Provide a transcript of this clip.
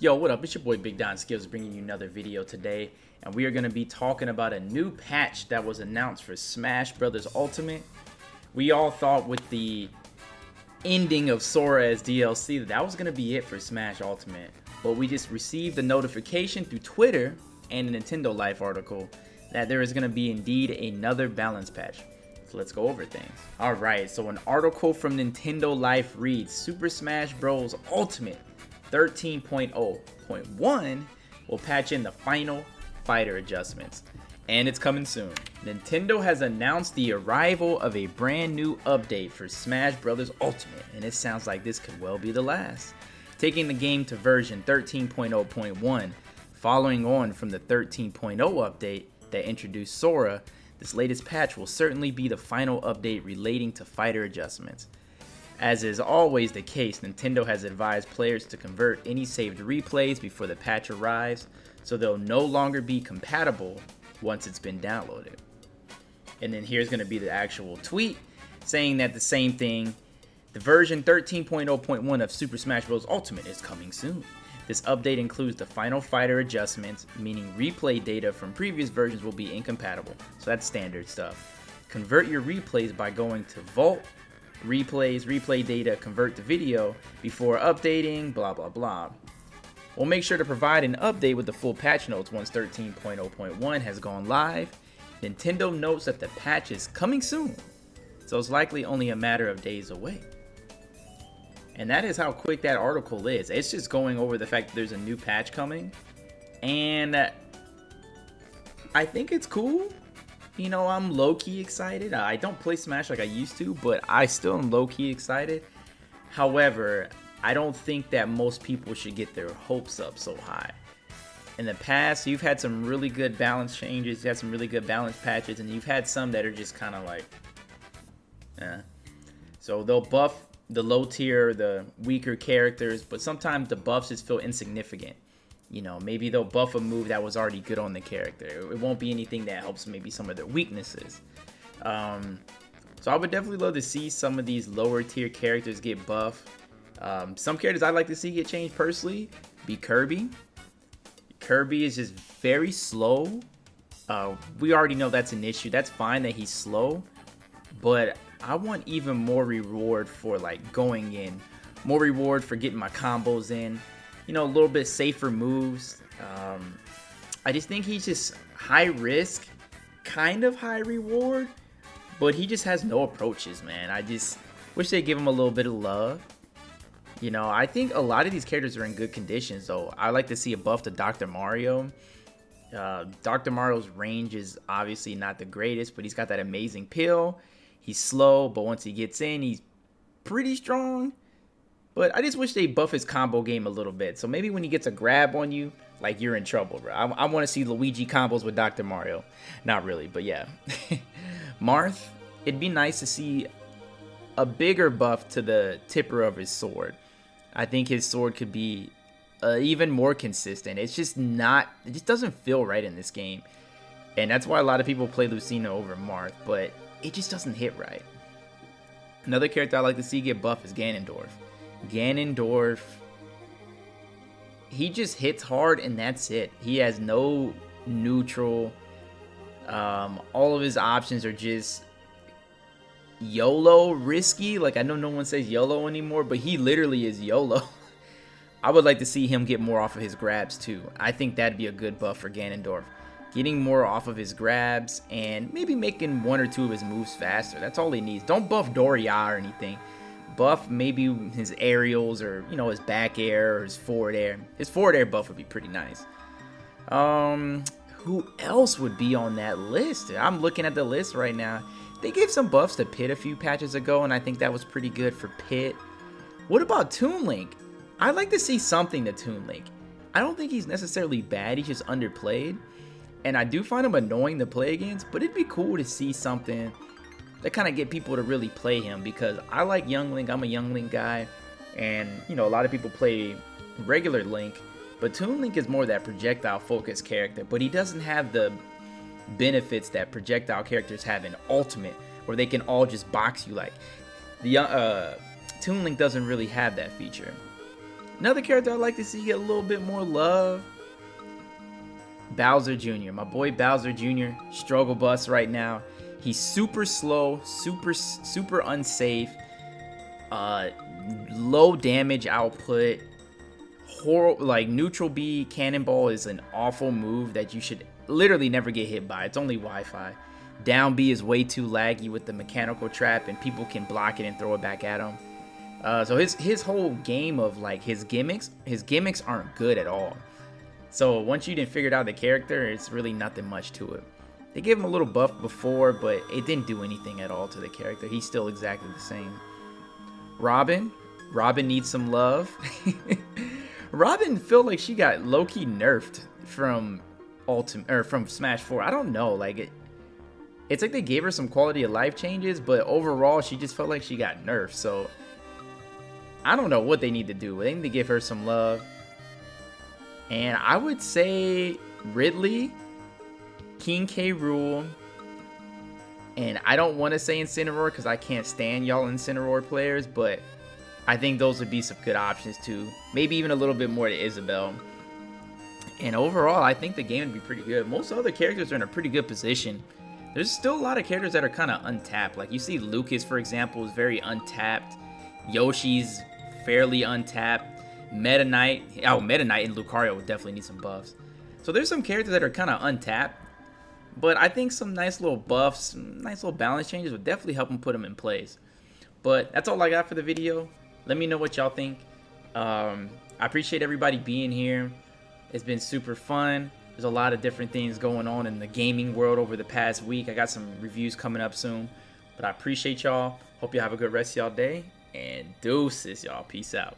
Yo, what up? It's your boy Big Don Skills bringing you another video today, and we are going to be talking about a new patch that was announced for Smash Bros. Ultimate. We all thought with the ending of Sora as DLC that was going to be it for Smash Ultimate, but we just received a notification through Twitter and a Nintendo Life article that there is going to be indeed another balance patch. So let's go over things. Alright, so an article from Nintendo Life reads, Super Smash Bros. Ultimate 13.0.1 will patch in the final fighter adjustments, and it's coming soon. Nintendo has announced the arrival of a brand new update for Smash Bros. Ultimate, and it sounds like this could well be the last. Taking the game to version 13.0.1, following on from the 13.0 update that introduced Sora, this latest patch will certainly be the final update relating to fighter adjustments. As is always the case, Nintendo has advised players to convert any saved replays before the patch arrives, so they'll no longer be compatible once it's been downloaded. And then here's going to be the actual tweet saying that the same thing. The version 13.0.1 of Super Smash Bros. Ultimate is coming soon. This update includes the final fighter adjustments, meaning replay data from previous versions will be incompatible. So that's standard stuff. Convert your replays by going to Vault, Replays, Replay Data, Convert to Video before updating, blah blah blah. We'll make sure to provide an update with the full patch notes once 13.0.1 has gone live. Nintendo notes that the patch is coming soon, so it's likely only a matter of days away. And that is how quick that article is. It's just going over the fact that there's a new patch coming, and I think it's cool. You know, I'm low-key excited. I don't play Smash like I used to, but I still am low-key excited. However, I don't think that most people should get their hopes up so high. In the past, you've had some really good balance changes, you had some really good balance patches, and you've had some that are just kind of like, So they'll buff the low tier, the weaker characters, but sometimes the buffs just feel insignificant. You know, maybe they'll buff a move that was already good on the character. It won't be anything that helps maybe some of their weaknesses. So I would definitely love to see some of these lower tier characters get buffed. Some characters I'd like to see get changed personally be Kirby. Kirby is just very slow. We already know that's an issue. That's fine that he's slow, but I want even more reward for like going in. More reward for getting my combos in. You know, a little bit safer moves. I just think he's just high risk, kind of high reward, but he just has no approaches, man. I just wish they'd give him a little bit of love. You know, I think a lot of these characters are in good conditions, though. I like to see a buff to Dr. Mario. Dr. Mario's range is obviously not the greatest, but he's got that amazing pill. He's slow, but once he gets in, he's pretty strong. But I just wish they buff his combo game a little bit. So maybe when he gets a grab on you, like, you're in trouble, bro. I want to see Luigi combos with Dr. Mario. Not really, but yeah. Marth, it'd be nice to see a bigger buff to the tipper of his sword. I think his sword could be even more consistent. It's just not, it just doesn't feel right in this game. And that's why a lot of people play Lucina over Marth, but it just doesn't hit right. Another character I like to see get buffed is Ganondorf. Ganondorf, he just hits hard and that's it. He has no neutral. All of his options are just YOLO risky. Like, I know no one says YOLO anymore, but he literally is YOLO. I would like to see him get more off of his grabs too. I think that'd be a good buff for Ganondorf. Getting more off of his grabs and maybe making one or two of his moves faster. That's all he needs. Don't buff Doria or anything. Buff maybe his aerials or, you know, his back air or his forward air. His forward air buff would be pretty nice. Who else would be on that list? I'm looking at the list right now. They gave some buffs to Pit a few patches ago, and I think that was pretty good for Pit. What about Toon Link? I'd like to see something to Toon Link. I don't think he's necessarily bad, he's just underplayed. And I do find him annoying to play against, but it'd be cool to see something that kind of get people to really play him, because I like Young Link. I'm a Young Link guy, and you know, a lot of people play regular Link, but Toon Link is more that projectile focused character, but he doesn't have the benefits that projectile characters have in Ultimate, where they can all just box you. Like the Toon Link doesn't really have that feature. Another character I'd like to see get a little bit more love. Bowser Jr. My boy Bowser Jr. Struggle bus right now. He's super slow, super unsafe. Low damage output. Like neutral B cannonball is an awful move that you should literally never get hit by. It's only Wi-Fi. Down B is way too laggy with the mechanical trap, and people can block it and throw it back at him. So his whole game of like his gimmicks aren't good at all. So once you didn't figure out the character, it's really nothing much to it. They gave him a little buff before, but it didn't do anything at all to the character. He's still exactly the same. Robin needs some love. Robin felt like she got low-key nerfed from from Smash 4. I don't know, like it's like they gave her some quality of life changes, but overall she just felt like she got nerfed. So I don't know what they need to do. They need to give her some love. And I would say Ridley, King K. Rool, and I don't want to say Incineroar because I can't stand y'all Incineroar players, but I think those would be some good options too. Maybe even a little bit more to Isabelle. And overall, I think the game would be pretty good. Most other characters are in a pretty good position. There's still a lot of characters that are kind of untapped. Like you see Lucas, for example, is very untapped. Yoshi's fairly untapped. Meta Knight and Lucario would definitely need some buffs. So there's some characters that are kind of untapped, but I think some nice little buffs, some nice little balance changes would definitely help them put them in place. But that's all I got for the video. Let me know what y'all think. I appreciate everybody being here. It's been super fun. There's a lot of different things going on in the gaming world over the past week. I got some reviews coming up soon. But I appreciate y'all. Hope y'all have a good rest of y'all day. And deuces, y'all. Peace out.